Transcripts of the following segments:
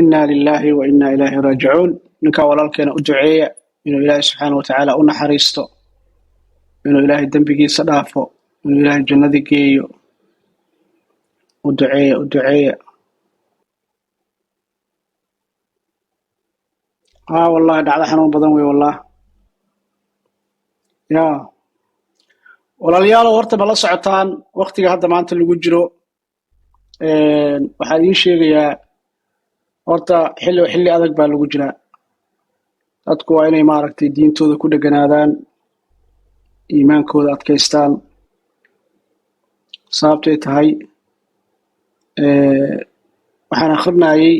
إنا لله وإنا إليه راجعون نكا walaalkeena u duceeya inuu Ilaahay subxaanahu wa ta'aala u naxariisto inuu Ilaahay dambigiisa dhaafo inuu Ilaahay jannada geeyo u duceeya wallahi dhacdo xanuun badan way wallahi walaalayaal horta ma la socotaan waqtiga hadda maanta lagu jiro waxaan idin sheegayaa horta xilli adag baa lagu jiraa dadku waa inay maaragtay diintooda ku dheganaadaan iimaankooda adkaystaan sababtay tahay waxaan akhrinayay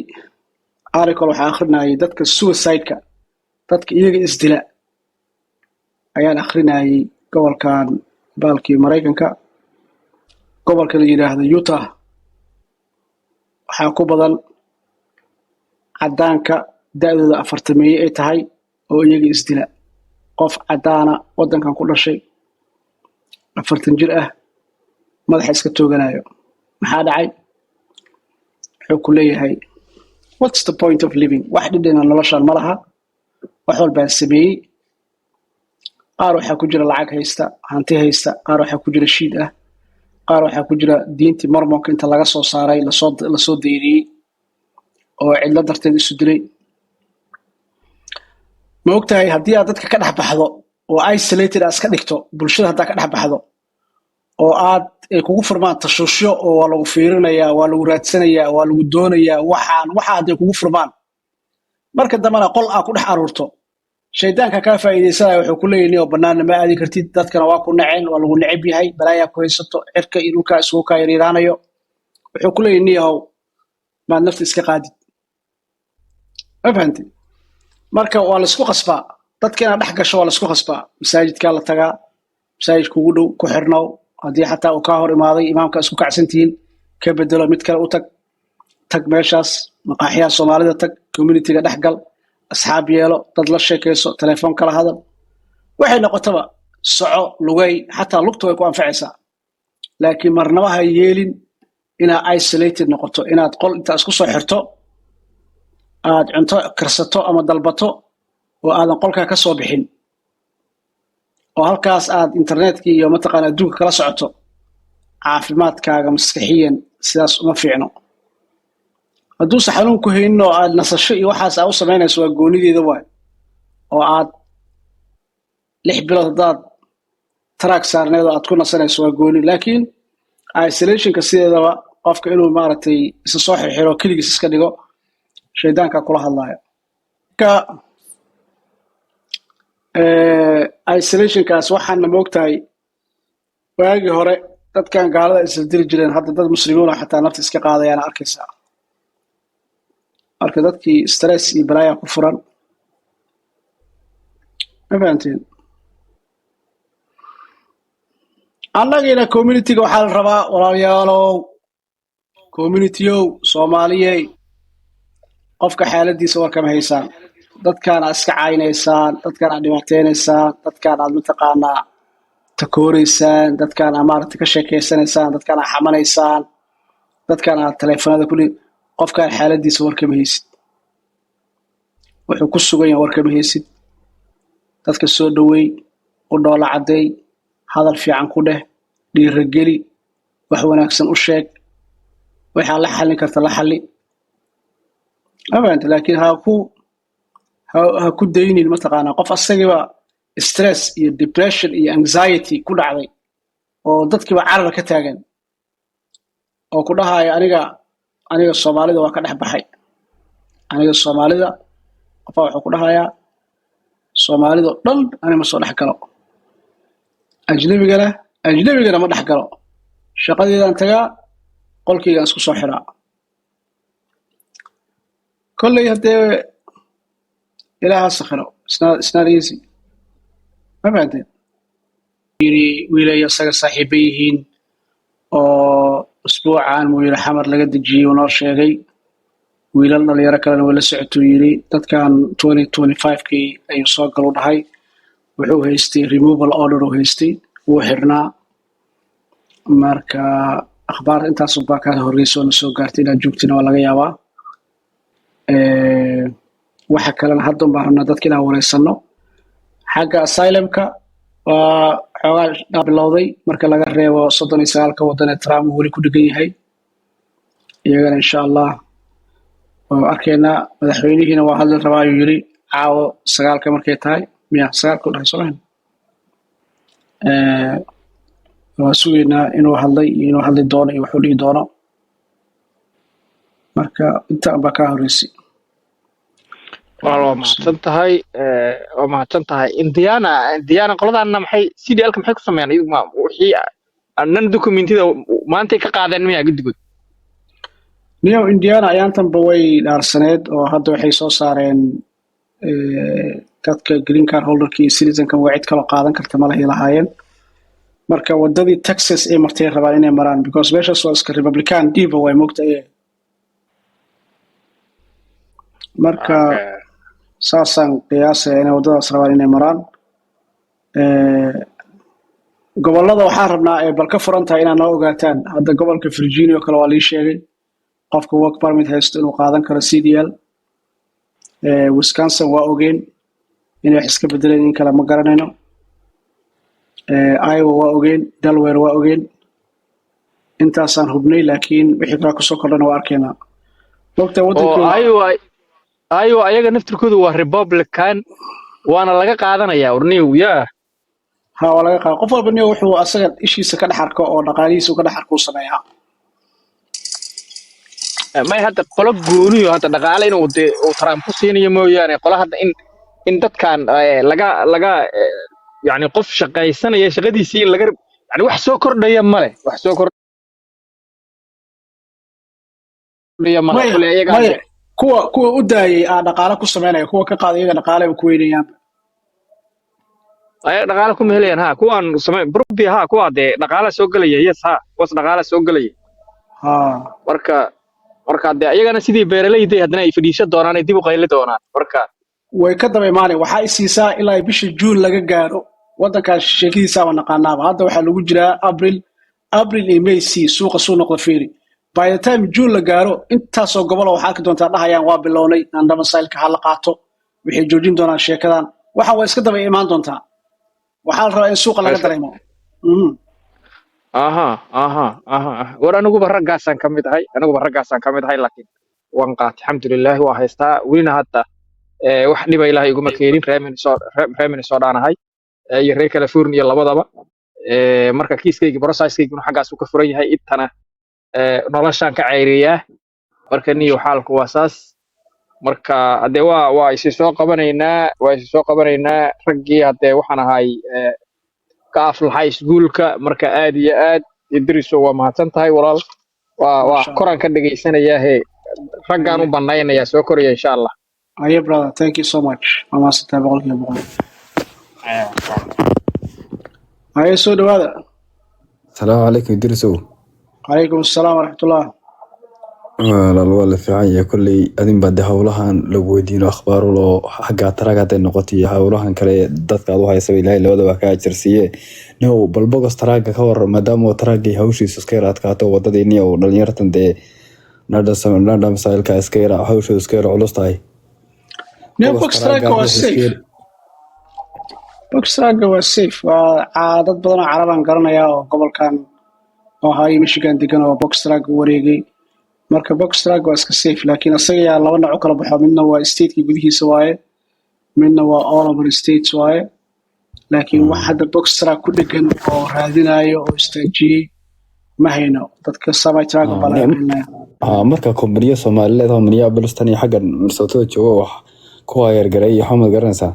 waxaan akhrinayay dadka suicide-ka dadka iyaga isdila ayaan akhrinayay gobolkan baalkii Mareykanka gobolka la yiraahdo Utah waxaa ku badan cadaanka da'dooda 40 ay tahay oo iyaga isdila qof cadaana wadankan ku dhashay 40 jir ah madaxa iska tooganayo maxaa dhacay wuxuu ku leeyahay what's the point of living wax dhidhina noloshan ma laha wax walba sameeyay qaar waxa ku jira lacag haysta hanti haysta qaar waxa ku jira shiid ah qaar waxa ku jira diinti marmoonka inta laga soo saaray la soo deyriyay oo cidla darteed isu dilay ma ogtahay haddii aad dadka ka dhex baxdo oo isolated aad iska dhigto bulshada haddaa ka dhex baxdo oo aad ay kugu furmaan tashuushyo oo waa lagu fiirinayaa waa lagu raadsanayaa waa lagu doonayaa waxa hadday kugu furmaan marka dambana qol aad ku dhex aruurto shaydaanka kaa faa'iidaysanaya wuxuu ku leeyahay oo bannaanna ma aadi kartid dadkana waa ku naceen waa lagu neceb yahay balaayaa ku haysato cirka iyo dhulka isugu kaa yariiraanayo wuxuu ku leeyahay niyahow maad nafta iska qaadid ma fahanti marka waa la isku qasbaa dadka inaad dhex gasho waa la isku qasbaa masaajidkaa la tagaa masaajidka ugu dhow ku xirnow haddii xataa uu kaa hor imaaday imaamka isku kacsantihiin ka bedelo mid kale u tag meeshaas maqaaxiyaha soomaalida tag communityga dhex gal asxaab yeelo dad la sheekayso telefoon kala hadal waxay noqotaba soco lugay xataa lugta way ku anfacaysaa laakiin marnaba ha yeelin inaad isolated noqoto inaad qol intaa isku soo xirto aad cunto karsato ama dalbato oo aadan qolkaa ka soo bixin oo halkaas aad internetkii iyo mataqaana adduunka kala socoto caafimaadkaaga maskaxiyan sidaas uma fiicno hadduusan xanuun ku haynin oo aad nasasho iyo waxaas aad u samaynayso waa goonideeda waay oo aad 6 bilood haddaad taraag saarneed oo aad ku nasanayso waa gooni laakiin isolationka sideedaba qofka inuu maaragtay isa soo xirxiro keligiis iska dhigo shaydaanka kula hadlaya isolationkaas waxaana moogtahay waagii hore dadkan gaalada isla diri jireen hadda dad muslimiin xataa nafta iska qaadayaan arkaysaa marka dadkii stress iyo balaaya ku furan ma fahanteen annagina communityga waxaa la rabaa walaalayaalow communityow soomaaliyey qofka xaaladiisa warkama haysaan dadkaan aad iska caynaysaan dadkaan aad dhibaateynaysaan dadkaan aad mataqaanaa takooraysaan dadkaan aad maaragtay ka sheekeysanaysaan dadkaan aad xamanaysaan dadkaan aad taleefanada kuli qofkaan xaaladiisa warkama haysid wuxuu ku sugan yahay warkama haysid dadka soo dhaweey u dhoola cadeey hadal fiican ku dheh dhiirageli wax wanaagsan u sheeg waxaa la xallin karta la xalli abaanta laakiin ha ku daynin mataqaanaa qof asagiiba stress iyo depression iyo anxiety ku dhacday oo dadkiiba carar ka taagan oo ku dhahayo aniga Soomaalida waa ka dhex baxay aniga Soomaalida qofa wuxuu ku dhahayaa Soomaalida dhan anima soo dhex galo ajnabigana ma dhex galo shaqadeedan tagaa qolkayga isku soo xiraa kolley haddee ilaaha sakhiro it's not easy ma fahanteen wiilay isaga saaxiiba yihiin oo usbuucan muu yiri xamar laga dejiyey uu noo sheegay wiilal dhalinyaro kalena wala socotuu yiri dadkan 2025kii ayuu soo galu dhahay wuxuu haystay removal order uu haystay wuu xirnaa marka akhbaar intaas baa ka horreysay oo soo gaartay inaad joogtina waa laga yaabaa waxa kalena hadda baan rabnaa dadka inaan wareysano xagga asylumka waa xoogaa bilowday marka laga reebo 39 waddan ee Trump weli ku dhigan yahay iyagana insha Allah oo arkeena madaxweynihiina waa hadal rabaa ayuu yiri caawo 9 markay tahay miya 9 ku dhahay Soomaaliya waa sugeynaa inuu hadli doono iyo wuxuu dhihi doono marka inta baa ka horeysay waa mahadsan tahay Indiana qoladaana maxay CDL ka maxay ku sameeyaan iyagu ma wixii annan dokumentida maanta ka qaadeen miyaa guddigood niyo Indiana ayaantanba way dhaarsaneed oo hadda waxay soo saareen dadka green card holderkii citizenka waa cid kale qaadan karta ma lahaayeen marka wadadii Texas ay martay rabaan inay maraan because meeshaas waa iska Republican diiba way moogtay marka saasan qiyaasay inay wadadaas rabaan inay maraan gobolada waxaan rabnaa ay bal ka furan tahay inaan noo ogaataan hadda gobolka Virginia oo kale waa lii sheegay qofka work permit haysto inuu qaadan karo CDL Wisconsin waa ogeen inay wax iska bedeleen in kala ma garanayno Iowa waa ogeen Delaware waa ogeen intaasaan hubnay laakiin wixii kala ku soo kordhana waa arkeena waqti waddanka Iowa ayaga naftirkoodu waa Republican waana laga qaadanayaa urniyow yaa ha waa laga qaad qof walba wuxuu asaga ishiisa ka dhaxarko oo dhaqaalihiisa ka dhaxarko sameeyaa may hadda qolo gooniyo hadda dhaqaale inuu Trump ku siinayo mooyaane qolo hadda in dadkan laga yani qof shaqaysanaya shaqadiisii in laga yani wax soo kordhaya male wax soo kordhaya male iyaga kuwa u daayay dhaqaale ku sameynaya kuwa ka qaaday iyaga dhaqaale ku weynayaan ay dhaqaale ku meelayaan ha kuwan samee burbi ha kuwa de dhaqaale soo galaya yes ha was dhaqaale soo galaya ha marka de ayagana sidii beeraleyda hadana ay fadhiisho doonaan ay dib u qayli doonaan marka way ka daba imaanay waxa ay siisaa ilaa bishii June laga gaaro waddankaas sheekadiisa waa naqaanaaba hadda waxa lagu jiraa April iyo May suuqa soo noqdo fiiri by the time June la gaaro intaas oo gobol waxa ka doontaa dhahayaan waa bilownay andama saylka hal qaato wixii joojin doonaan sheekadan waxa way iska daba imaan doontaa waxa la rabaa in suuqa laga dareemo war anigu barragaasan kamid ahay laakiin waan qaatay alxamdulillah waa haystaa welina hadda wax dhiba ilaahay iguma keenin reemini soo dhaanahay iyo reer California labadaba marka kiiskayga processkayga xaggaas uu ka furan yahay intana noloshaan ka ceyriyaa marka niyo xaalku waa saas marka hadee waa isi soo qabanaynaa raggii hadee waxaan ahay ka aflahay iskuulka marka aad iyo aad Idriso waa mahadsan tahay walaal waa koran ka dhageysanayaa raggaan u banaynaya soo koraya insha Allah aye brother thank you so much mama sita boqolkiiba aye soo dhawaada السلام عليكم إدريسو. عليكم السلام ورحمة الله. والله في عيا كلي أدين بعد هؤلاء لو ودينو أخبار ولا حاجة تراجعت النقطة هؤلاء كله ضد قضوا هاي سوي له لو ده بقى جرسية نو بالبقى تراجع كور مدام وتراجع هوشي سكيرات كاتو وتديني أو دنيرتن ده نرد مسائل كاسكيرا هوشي سكيرا علوستاي. نو بوكس تراجع والسيف. بوكس تراجع والسيف وعادات بدنا عربان قرنا يا قبل كان oo hay Michigan degan oo box track wareegay marka box track waa iska safe laakiin asaga yaa laba nooc kala baxo midna waa state-ka gudihiisa waaye midna waa all over states waaye laakiin wax hadda box track ku dhagan oo raadinayo oo istaajiyay ma hayno dadka samay track balaarinaya marka kumbaniya Soomaaliyeed oo Minneapolis tan iyo xagga Minnesota joogo wax ku ayargaray iyo xamad garanaysa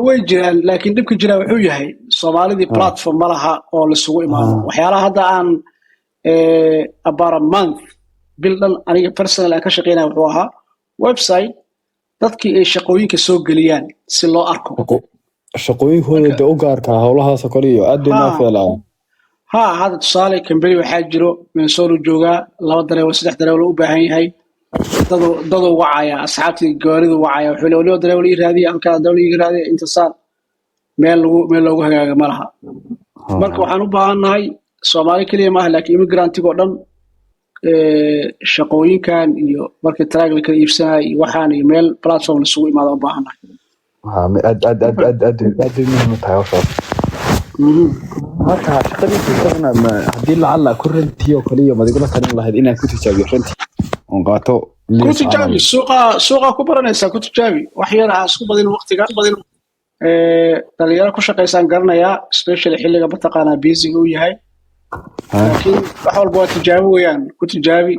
way jiraan laakiin dibka jira wuxuu yahay Soomaalida platform malaha oo la isugu imaado waxyaalaha hadda aan about a month bildan aniga personal aan ka shaqeynaa wuxuu ahaa website dadkii ay shaqooyinka soo galiyaan si loo arko shaqooyinkooda u gaarka hawlahaas kale iyo aad bay ma feelaan hadda tusaale company waxaa jiro Minnesota jooga 2 dareewal 3 dareewal u baahan yahay dad wacaya asxaabtii gaaridu wacaya wuxuu leeyahay dareewal ii raadiya halka dareewal ii raadiya inta saar meel loogu hagaaga malaha marka waxaan u baahanahay Soomaali kaliya ma aha laakiin immigrant-iga oo dhan shaqooyinkan iyo markii taraag la kala iibsanay iyo waxaan iyo meel platform la isugu imaado u baahanahay aad muhiim u tahay hawshaas marka shaqadiisa isagana haddii lacala ku rantii oo kaliya madigula talin lahayd inaan ku tijaabiyo rantii oon qaato ku tijaabi suuqa ku baranaysaa ku tijaabi wax yar ha isku badin waqtiga dhalinyaro ku shaqaysaan garanayaa especially xilliga mataqaanaa busy uu yahay laakiin wax walba waa tijaabi weeyaan ku tijaabi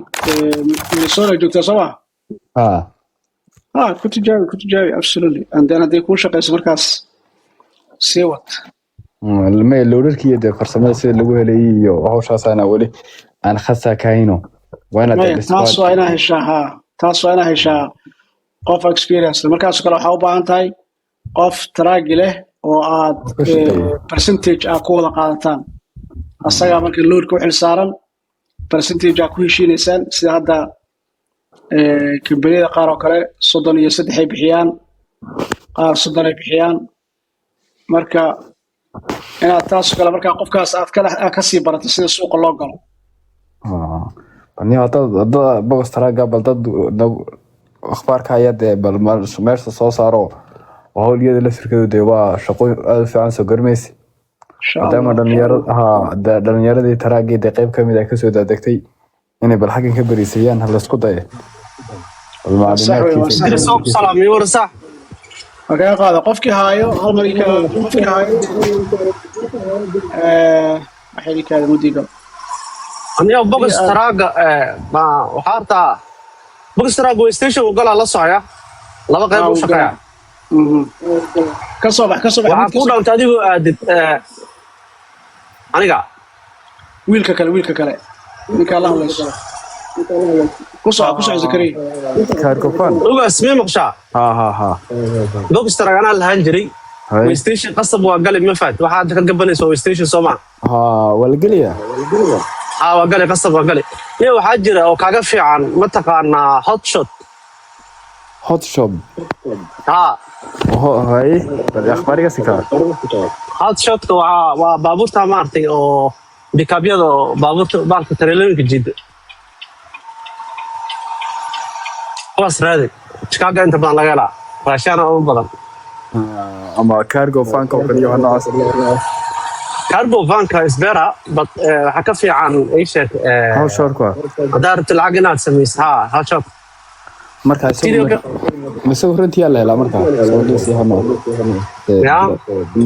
Minnesota joogtaa soo ma ku tijaabi absolutely and then haddii kuu shaqayso markaas sii wad ma loorarkii de farsamada sida lagu helay iyo hawshaas ana wali aan khasa kaayno waana taas waa inaa heshaa qof experience markaas kale waxaa u baahan tahay qof taraagi leh oo aad percentage ku wada qaadataan asaga marka loadka u xil saaran percentage ku heshiinaysaan sida hadda kambaniyada qaar oo kale 33 ay bixiyaan qaar 30 ay bixiyaan marka inaad taas kale marka qofkaas aad ka sii barato sida suuqa loo galo ani hadda boos taraga bal dad akhbaarka ayade bal meesha soo saaro oo hawliyada la shirkadu waa shaqo aad fiican soo garmaysi maadaama dhalinyaradii taraagii qayb ka mid ah kasoo daadegtay inay bal xaggan ka bariisayaan hal isku daye markaa qaada qofkii haayo hal mar qofkii haayo waxay kaada mudiga aniga box taraga ma waxaarta box taraga station uu galaa la socaya laba qayb u shaqeeya ka soo bax waxa ku dhaantay adigu aadid aniga wiilka kale ninka Allah leeso ku soo zakariya kaarkofan uga ismee maqsha box taragana lahaan jiray station qasab waa galay ma faad waxa ka gabanayso station Soomaa wala galiya waa galay qasab waa galay iyo waxa jira oo kaaga fiican ma taqaana hot shot hay bal akhbaariga sika hot shot waa baabuurta maartay oo bikabyada baabuurta baalka tareelooyinka jidda raadi Chicago inta badan laga helaa raashana ugu badan ama cargo vanka oo kaliya noocaas cargo vanka is better but waxa ka fiican ay sheeg how short ka hadaad lacag inaad samayso how short marka masoo runtii la helaa marka soo dhisi hama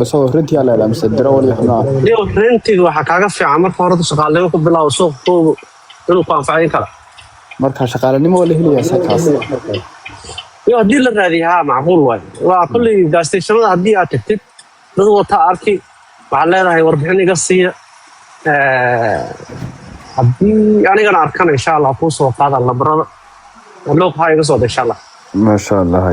masoo runtii la helaa mise diro wali xunaa iyo runtii waxa kaaga fiican marka hore shaqaaleymo ku bilaabo suuq inuu ku anfacayn karo marka shaqaalanimo wala heliyaa sakaas iyo hadii la raadiyaa macquul way waa kulli gas stationada hadii aad tagtid dad wata arki waxa leedahay warbixin iga siiya hadii anigana arkana insha Allah ku soo qaada labarada loo qaado iga soo insha Allah ma sha Allah